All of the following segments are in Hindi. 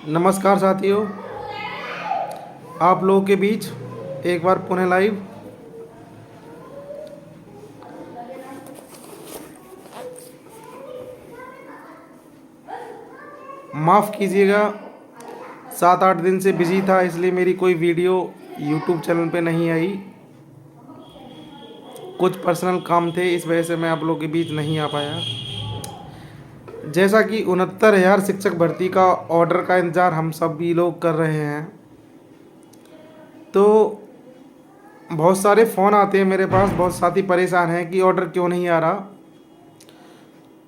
नमस्कार साथियों, आप लोगों के बीच एक बार पुनः लाइव। माफ़ कीजिएगा, 7-8 दिन से बिजी था, इसलिए मेरी कोई वीडियो यूट्यूब चैनल पे नहीं आई। कुछ पर्सनल काम थे, इस वजह से मैं आप लोगों के बीच नहीं आ पाया। जैसा कि 69,000 शिक्षक भर्ती का ऑर्डर का इंतज़ार हम सभी लोग कर रहे हैं, तो बहुत सारे फ़ोन आते हैं मेरे पास, बहुत साथी परेशान हैं कि ऑर्डर क्यों नहीं आ रहा।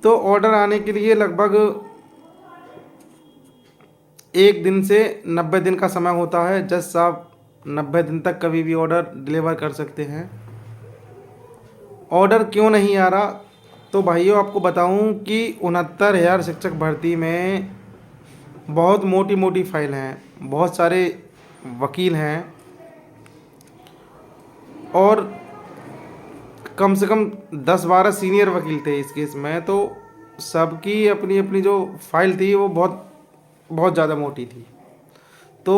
तो ऑर्डर आने के लिए लगभग 1 दिन से 90 दिन का समय होता है। जज साहब 90 दिन तक कभी भी ऑर्डर डिलीवर कर सकते हैं। ऑर्डर क्यों नहीं आ रहा, तो भाइयों आपको बताऊं कि 69,000 शिक्षक भर्ती में बहुत मोटी मोटी फाइल हैं, बहुत सारे वकील हैं और कम से कम 10-12 सीनियर वकील थे इस केस में। तो सबकी अपनी अपनी जो फाइल थी वो बहुत बहुत ज़्यादा मोटी थी। तो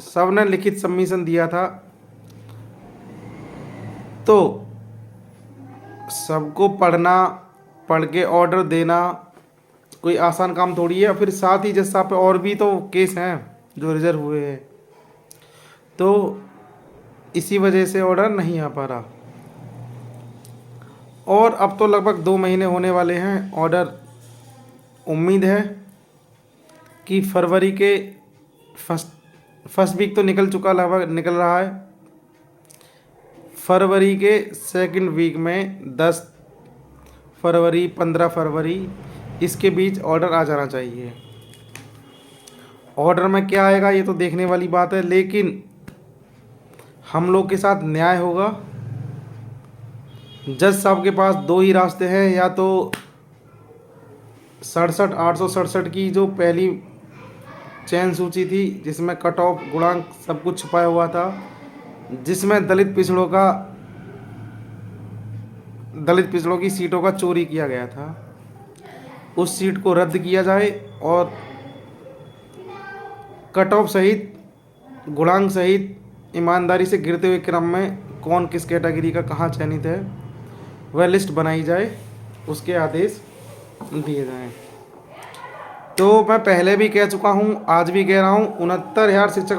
सब ने लिखित सबमिशन दिया था, तो सबको पढ़ना, पढ़ के ऑर्डर देना कोई आसान काम थोड़ी है। फिर साथ ही जज साहब पे और भी तो केस हैं जो रिजर्व हुए हैं, तो इसी वजह से ऑर्डर नहीं आ पा रहा। और अब तो लगभग 2 महीने होने वाले हैं ऑर्डर। उम्मीद है कि फरवरी के फर्स्ट वीक तो निकल चुका, लगभग निकल रहा है। फरवरी के सेकंड वीक में 10 फरवरी 15 फरवरी इसके बीच ऑर्डर आ जाना चाहिए। ऑर्डर में क्या आएगा ये तो देखने वाली बात है, लेकिन हम लोग के साथ न्याय होगा। जज साहब के पास 2 ही रास्ते हैं, या तो 867 की जो पहली चयन सूची थी जिसमें कट ऑफ गुणांक सब कुछ छुपाया हुआ था, जिसमें दलित पिछड़ों की सीटों का चोरी किया गया था, उस सीट को रद्द किया जाए और कट ऑफ सहित गुणांक सहित ईमानदारी से गिरते हुए क्रम में कौन किस कैटेगरी का कहाँ चयनित है वह लिस्ट बनाई जाए, उसके आदेश दिए जाएं। तो मैं पहले भी कह चुका हूँ, आज भी कह रहा हूँ, 69,000 शिक्षक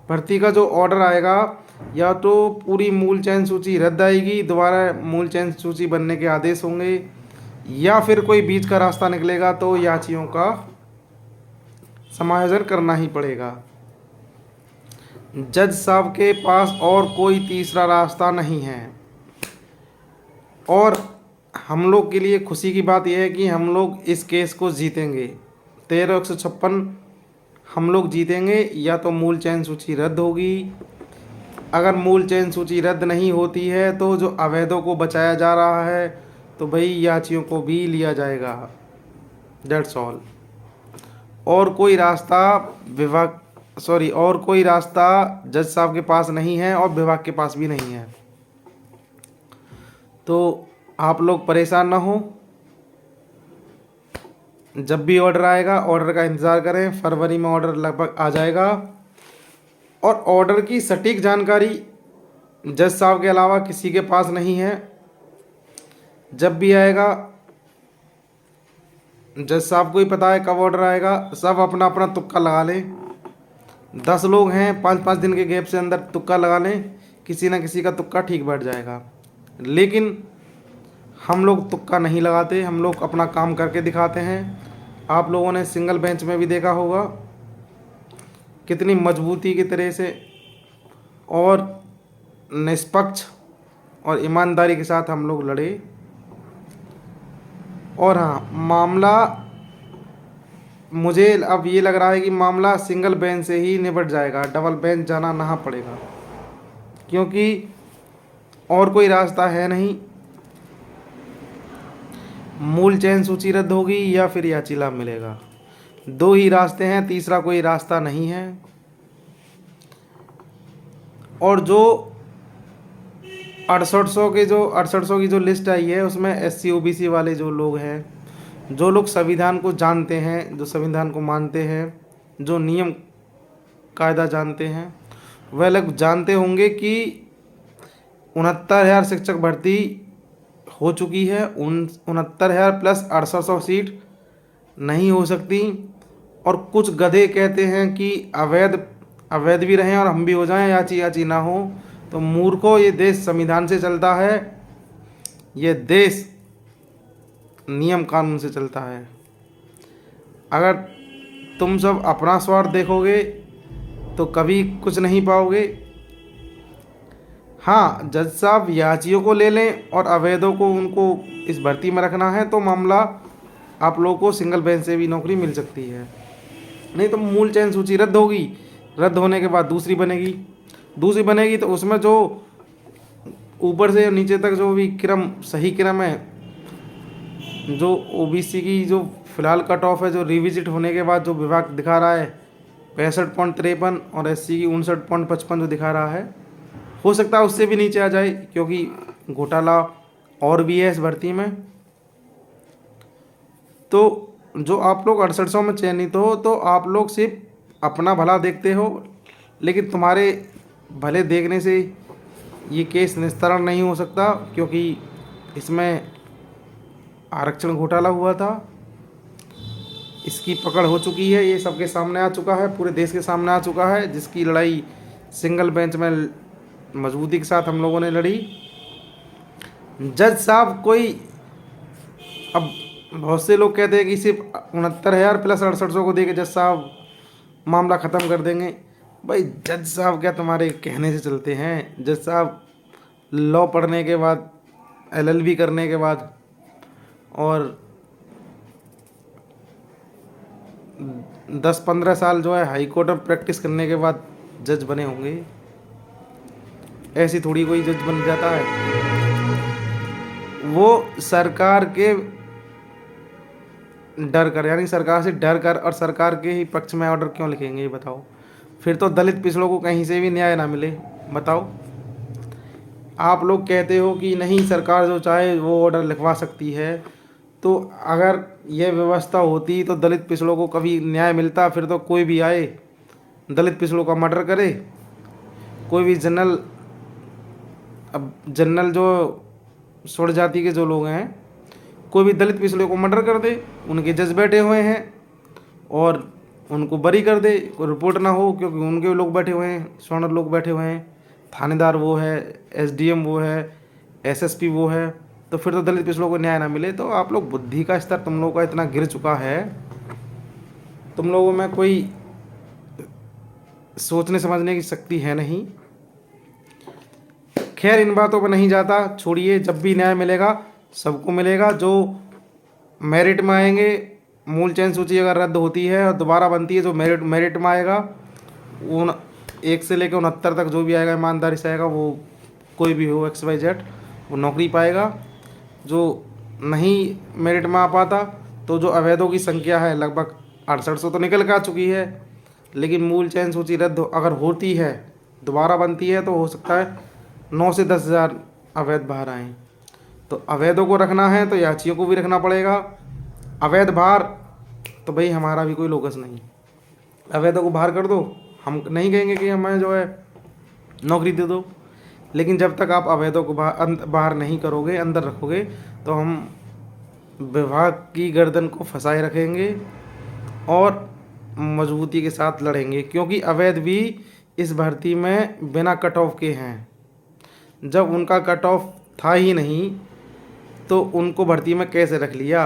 भर्ती का जो ऑर्डर आएगा, या तो पूरी मूल चयन सूची रद्द आएगी, दोबारा मूल चयन सूची बनने के आदेश होंगे, या फिर कोई बीच का रास्ता निकलेगा तो याचियों का समायोजन करना ही पड़ेगा। जज साहब के पास और कोई तीसरा रास्ता नहीं है। और हम लोग के लिए खुशी की बात यह है कि हम लोग इस केस को जीतेंगे। 13,156 हम लोग जीतेंगे, या तो मूल चयन सूची रद्द होगी। अगर मूल चयन सूची रद्द नहीं होती है तो जो अवैधों को बचाया जा रहा है तो भाई याचियों को भी लिया जाएगा। That's all. और कोई रास्ता जज साहब के पास नहीं है और विभाग के पास भी नहीं है। तो आप लोग परेशान ना हो, जब भी ऑर्डर आएगा ऑर्डर का इंतज़ार करें। फरवरी में ऑर्डर लगभग आ जाएगा और ऑर्डर की सटीक जानकारी जज साहब के अलावा किसी के पास नहीं है। जब भी आएगा जज साहब को ही पता है कब ऑर्डर आएगा। सब अपना अपना तुक्का लगा लें। 10 लोग हैं, 5-5 दिन के गैप से अंदर तुक्का लगा लें, किसी ना किसी का तुक्का ठीक बैठ जाएगा। लेकिन हम लोग तुक्का नहीं लगाते, हम लोग अपना काम करके दिखाते हैं। आप लोगों ने सिंगल बेंच में भी देखा होगा कितनी मजबूती की तरह से और निष्पक्ष और ईमानदारी के साथ हम लोग लड़े। और हाँ, मामला मुझे अब ये लग रहा है कि मामला सिंगल बेंच से ही निपट जाएगा, डबल बेंच जाना ना पड़ेगा, क्योंकि और कोई रास्ता है नहीं। मूल चयन सूची रद्द होगी या फिर याची लाभ मिलेगा, 2 ही रास्ते हैं, तीसरा कोई रास्ता नहीं है। और जो 6800 की जो लिस्ट आई है उसमें SC OBC वाले जो लोग हैं, जो लोग संविधान को जानते हैं, जो संविधान को मानते हैं, जो नियम कायदा जानते हैं वह लोग जानते होंगे कि 69,000 शिक्षक भर्ती हो चुकी है। 69,000 प्लस 6800 सीट नहीं हो सकती। और कुछ गधे कहते हैं कि अवैध भी रहें और हम भी हो जाएं, याची याची ना हो। तो मूर्खों, ये देश संविधान से चलता है, ये देश नियम कानून से चलता है। अगर तुम सब अपना स्वार्थ देखोगे तो कभी कुछ नहीं पाओगे। हाँ, जज साहब याचियों को ले लें और अवैधों को उनको इस भर्ती में रखना है तो मामला आप लोगों को सिंगल बेंच से भी नौकरी मिल सकती है। नहीं तो मूल चयन सूची रद्द होगी, रद्द होने के बाद दूसरी बनेगी तो उसमें जो ऊपर से नीचे तक जो भी सही क्रम है, जो ओबीसी की जो फिलहाल कट ऑफ है, जो रिविजिट होने के बाद जो विभाग दिखा रहा है 65.53 और एससी की 59.55 जो दिखा रहा है, हो सकता है उससे भी नीचे आ जाए, क्योंकि घोटाला और भी है इस भर्ती में। तो जो आप लोग 6800 में चयनित हो तो आप लोग सिर्फ अपना भला देखते हो, लेकिन तुम्हारे भले देखने से ये केस निस्तारण नहीं हो सकता, क्योंकि इसमें आरक्षण घोटाला हुआ था। इसकी पकड़ हो चुकी है, ये सबके सामने आ चुका है, पूरे देश के सामने आ चुका है, जिसकी लड़ाई सिंगल बेंच में मजबूती के साथ हम लोगों ने लड़ी। जज साहब कोई, अब बहुत से लोग कहते हैं कि सिर्फ 69,000 प्लस 6800 को देके जज साहब मामला ख़त्म कर देंगे। भाई जज साहब क्या तुम्हारे कहने से चलते हैं? जज साहब लॉ पढ़ने के बाद, LLB करने के बाद और 10-15 साल जो है हाई कोर्ट में प्रैक्टिस करने के बाद जज बने होंगे। ऐसी थोड़ी कोई जज बन जाता है। वो सरकार के डर कर, यानी सरकार से डर कर और सरकार के ही पक्ष में ऑर्डर क्यों लिखेंगे ये बताओ? फिर तो दलित पिछड़ों को कहीं से भी न्याय ना मिले, बताओ। आप लोग कहते हो कि नहीं, सरकार जो चाहे वो ऑर्डर लिखवा सकती है, तो अगर यह व्यवस्था होती तो दलित पिछड़ों को कभी न्याय मिलता? फिर तो कोई भी आए दलित पिछड़ों का मर्डर करे, कोई भी जनरल जो छोड़ जाति के जो लोग हैं, कोई भी दलित पिछड़े को मर्डर कर दे, उनके जज बैठे हुए हैं और उनको बरी कर दे, कोई रिपोर्ट ना हो, क्योंकि उनके लोग बैठे हुए हैं, स्वर्ण लोग बैठे हुए हैं, थानेदार वो है, SDM वो है, SSP वो है, तो फिर तो दलित पिछड़ों को न्याय ना मिले। तो आप लोग, बुद्धि का स्तर तुम लोगों का इतना गिर चुका है, तुम लोगों में कोई सोचने समझने की शक्ति है नहीं। खैर, इन बातों पर नहीं जाता, छोड़िए। जब भी न्याय मिलेगा सबको मिलेगा। जो मेरिट में आएंगे, मूल चयन सूची अगर रद्द होती है और दोबारा बनती है, जो मेरिट में आएगा, 1 से लेकर 69 तक जो भी आएगा ईमानदारी से आएगा, वो कोई भी हो XYZ, वो नौकरी पाएगा। जो नहीं मेरिट में आ पाता, तो जो अवैधों की संख्या है लगभग 6800 तो निकल के आ चुकी है, लेकिन मूल चयन सूची रद्द अगर होती है, दोबारा बनती है, तो हो सकता है 9 से 10,000 अवैध बाहर आएँ। तो अवैधों को रखना है तो याचियों को भी रखना पड़ेगा। अवैध बाहर तो भाई हमारा भी कोई लोकस नहीं, अवैधों को बाहर कर दो। हम नहीं कहेंगे कि हमें जो है नौकरी दे दो, लेकिन जब तक आप अवैधों को बाहर नहीं करोगे, अंदर रखोगे, तो हम विभाग की गर्दन को फंसाए रखेंगे और मजबूती के साथ लड़ेंगे, क्योंकि अवैध भी इस भर्ती में बिना कट ऑफ के हैं। जब उनका कट ऑफ था ही नहीं तो उनको भर्ती में कैसे रख लिया?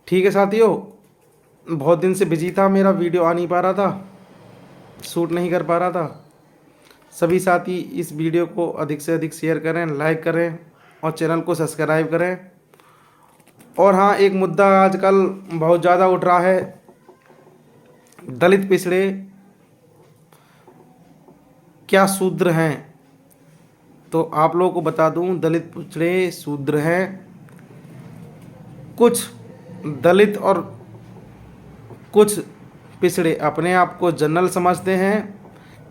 ठीक है साथियों, बहुत दिन से बिजी था, मेरा वीडियो आ नहीं पा रहा था, शूट नहीं कर पा रहा था। सभी साथी इस वीडियो को अधिक से अधिक शेयर करें, लाइक करें और चैनल को सब्सक्राइब करें। और हाँ, एक मुद्दा आजकल बहुत ज़्यादा उठ रहा है, दलित पिछड़े क्या शूद्र हैं? तो आप लोगों को बता दूं, दलित पिछड़े शूद्र हैं। कुछ दलित और कुछ पिछड़े अपने आप को जनरल समझते हैं,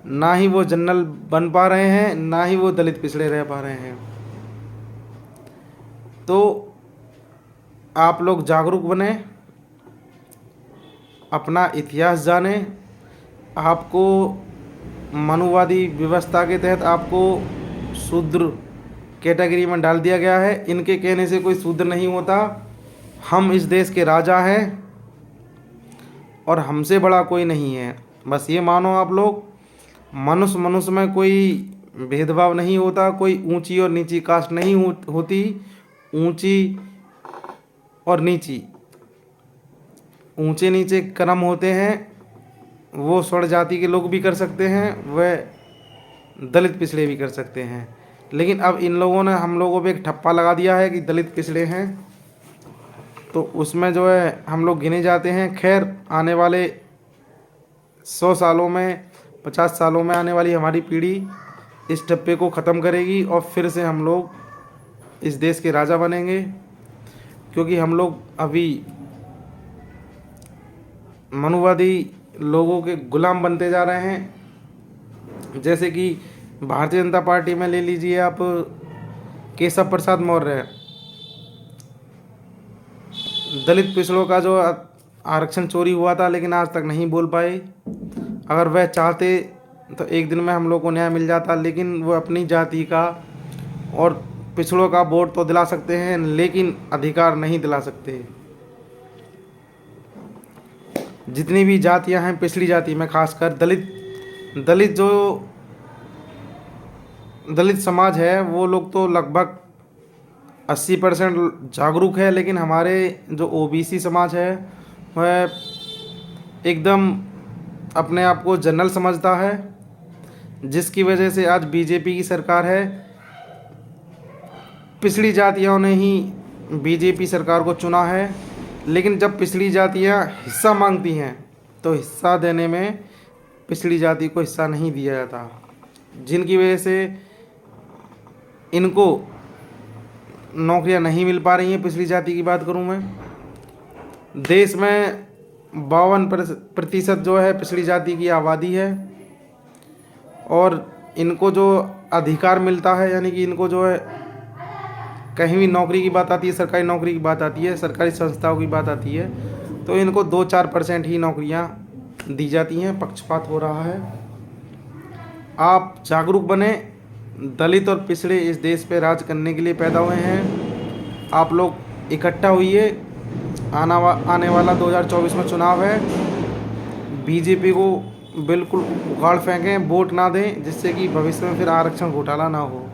ना ही वो जनरल बन पा रहे हैं, ना ही वो दलित पिछड़े रह पा रहे हैं। तो आप लोग जागरूक बने अपना इतिहास जाने। आपको मनुवादी व्यवस्था के तहत आपको शूद्र कैटेगरी में डाल दिया गया है। इनके कहने से कोई शूद्र नहीं होता। हम इस देश के राजा हैं और हमसे बड़ा कोई नहीं है। बस ये मानो आप लोग, मनुष्य मनुष्य में कोई भेदभाव नहीं होता, कोई ऊंची और नीची कास्ट नहीं होती। ऊंची और नीची, ऊंचे नीचे कर्म होते हैं, वो स्वर्ण जाति के लोग भी कर सकते हैं, वह दलित पिछड़े भी कर सकते हैं। लेकिन अब इन लोगों ने हम लोगों पे एक ठप्पा लगा दिया है कि दलित पिछड़े हैं, तो उसमें जो है हम लोग गिने जाते हैं। खैर, आने वाले 100 सालों में, 50 सालों में आने वाली हमारी पीढ़ी इस ठप्पे को ख़त्म करेगी और फिर से हम लोग इस देश के राजा बनेंगे। क्योंकि हम लोग अभी मनुवादी लोगों के गुलाम बनते जा रहे हैं। जैसे कि भारतीय जनता पार्टी में ले लीजिए आप, केशव प्रसाद मौर्य, दलित पिछड़ों का जो आरक्षण चोरी हुआ था लेकिन आज तक नहीं बोल पाए। अगर वह चाहते तो एक दिन में हम लोग को न्याय मिल जाता, लेकिन वो अपनी जाति का और पिछड़ों का वोट तो दिला सकते हैं लेकिन अधिकार नहीं दिला सकते। जितनी भी जातियां हैं पिछड़ी जाति में, खासकर दलित समाज है, वो लोग तो लगभग 80% जागरूक है। लेकिन हमारे जो ओबीसी समाज है वह एकदम अपने आप को जनरल समझता है, जिसकी वजह से आज बीजेपी की सरकार है। पिछड़ी जातियों ने ही बीजेपी सरकार को चुना है, लेकिन जब पिछड़ी जातियां हिस्सा मांगती हैं तो हिस्सा देने में पिछड़ी जाति को हिस्सा नहीं दिया जाता, जिनकी वजह से इनको नौकरियां नहीं मिल पा रही हैं। पिछड़ी जाति की बात करूं मैं, देश में 52% जो है पिछड़ी जाति की आबादी है और इनको जो अधिकार मिलता है, यानी कि इनको जो है कहीं भी नौकरी की बात आती है, सरकारी नौकरी की बात आती है, सरकारी संस्थाओं की बात आती है, तो इनको 2-4% ही नौकरियां दी जाती हैं। पक्षपात हो रहा है। आप जागरूक बने। दलित और पिछड़े इस देश पे राज करने के लिए पैदा हुए हैं। आप लोग इकट्ठा हुइए। आने वाला 2024 में चुनाव है। बीजेपी को बिल्कुल उखाड़ फेंकें, वोट ना दें, जिससे कि भविष्य में फिर आरक्षण घोटाला ना हो।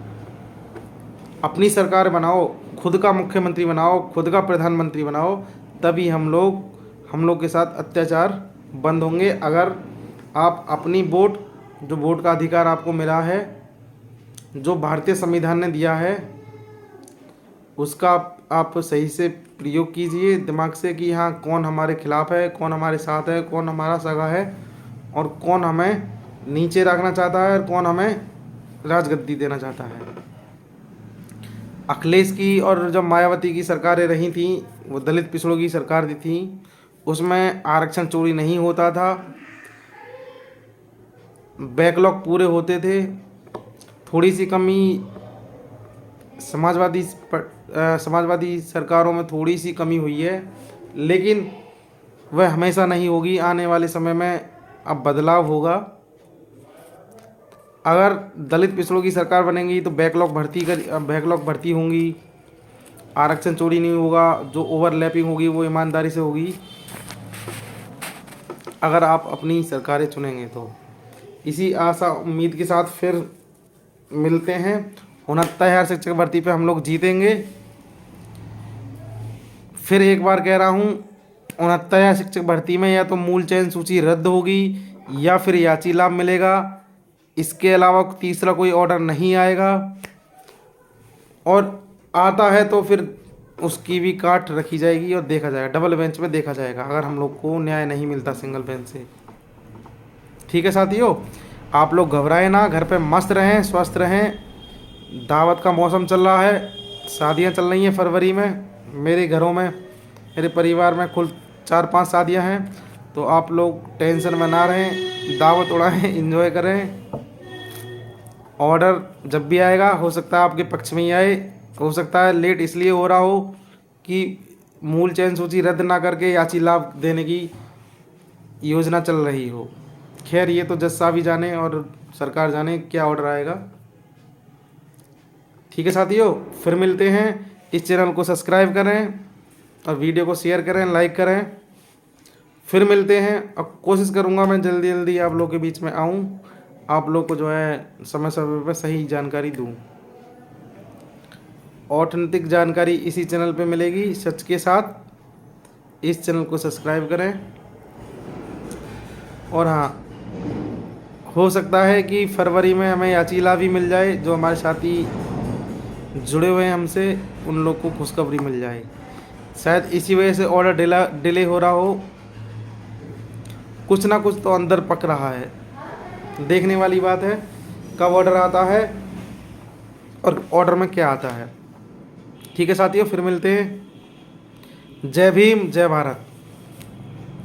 अपनी सरकार बनाओ, खुद का मुख्यमंत्री बनाओ, खुद का प्रधानमंत्री बनाओ, तभी हम लोग के साथ अत्याचार बंद होंगे। अगर आप अपनी जो वोट का अधिकार आपको मिला है, जो भारतीय संविधान ने दिया है, उसका आप सही से प्रयोग कीजिए दिमाग से कि हाँ, कौन हमारे खिलाफ है, कौन हमारे साथ है, कौन हमारा सगा है और कौन हमें नीचे रखना चाहता है और कौन हमें राजगद्दी देना चाहता है। अखिलेश की और जब मायावती की सरकारें रही थी, वो दलित पिछड़ों की सरकार दी थी, उसमें आरक्षण चोरी नहीं होता था, बैकलॉग पूरे होते थे। थोड़ी सी कमी समाजवादी सरकारों में थोड़ी सी कमी हुई है, लेकिन वह हमेशा नहीं होगी। आने वाले समय में अब बदलाव होगा। अगर दलित पिछड़ों की सरकार बनेगी तो बैकलॉग भर्ती होंगी, आरक्षण चोरी नहीं होगा, जो ओवरलैपिंग होगी वो ईमानदारी से होगी। अगर आप अपनी सरकारें चुनेंगे तो इसी आशा उम्मीद के साथ फिर मिलते हैं। 69,000 शिक्षक भर्ती पे हम लोग जीतेंगे। फिर एक बार कह रहा हूँ, 69,000 शिक्षक भर्ती में या तो मूल चयन सूची रद्द होगी या फिर याची लाभ मिलेगा। इसके अलावा तीसरा कोई ऑर्डर नहीं आएगा, और आता है तो फिर उसकी भी काट रखी जाएगी और देखा जाएगा, डबल बेंच में देखा जाएगा अगर हम लोग को न्याय नहीं मिलता सिंगल बेंच से। ठीक है साथियों, आप लोग घबराएं ना, घर पे मस्त रहें, स्वस्थ रहें। दावत का मौसम चल रहा है, शादियां चल रही हैं फरवरी में। मेरे घरों में, मेरे परिवार में कुल 4-5 शादियां हैं, तो आप लोग टेंशन में ना रहें, दावत उड़ाएं, एंजॉय करें। ऑर्डर जब भी आएगा, हो सकता है आपके पक्ष में ही आए, हो सकता है लेट इसलिए हो रहा हो कि मूल चयन सूची रद्द ना करके याची लाभ देने की योजना चल रही हो। खैर ये तो जज साहब ही जाने और सरकार जाने क्या ऑर्डर आएगा। ठीक है साथियों, फिर मिलते हैं। इस चैनल को सब्सक्राइब करें और वीडियो को शेयर करें, लाइक करें। फिर मिलते हैं और कोशिश करूँगा मैं जल्दी जल्दी आप लोग के बीच में आऊँ, आप लोग को जो है समय समय पर सही जानकारी दूँ। ऑथेंटिक जानकारी इसी चैनल पे मिलेगी सच के साथ। इस चैनल को सब्सक्राइब करें। और हाँ, हो सकता है कि फरवरी में हमें याचीला भी मिल जाए, जो हमारे साथी जुड़े हुए हैं हमसे, उन लोग को खुशखबरी मिल जाए। शायद इसी वजह से ऑर्डर डिले हो रहा हो। कुछ ना कुछ तो अंदर पक रहा है। देखने वाली बात है कब ऑर्डर आता है और ऑर्डर में क्या आता है। ठीक है साथियों, फिर मिलते हैं। जय भीम, जय भारत।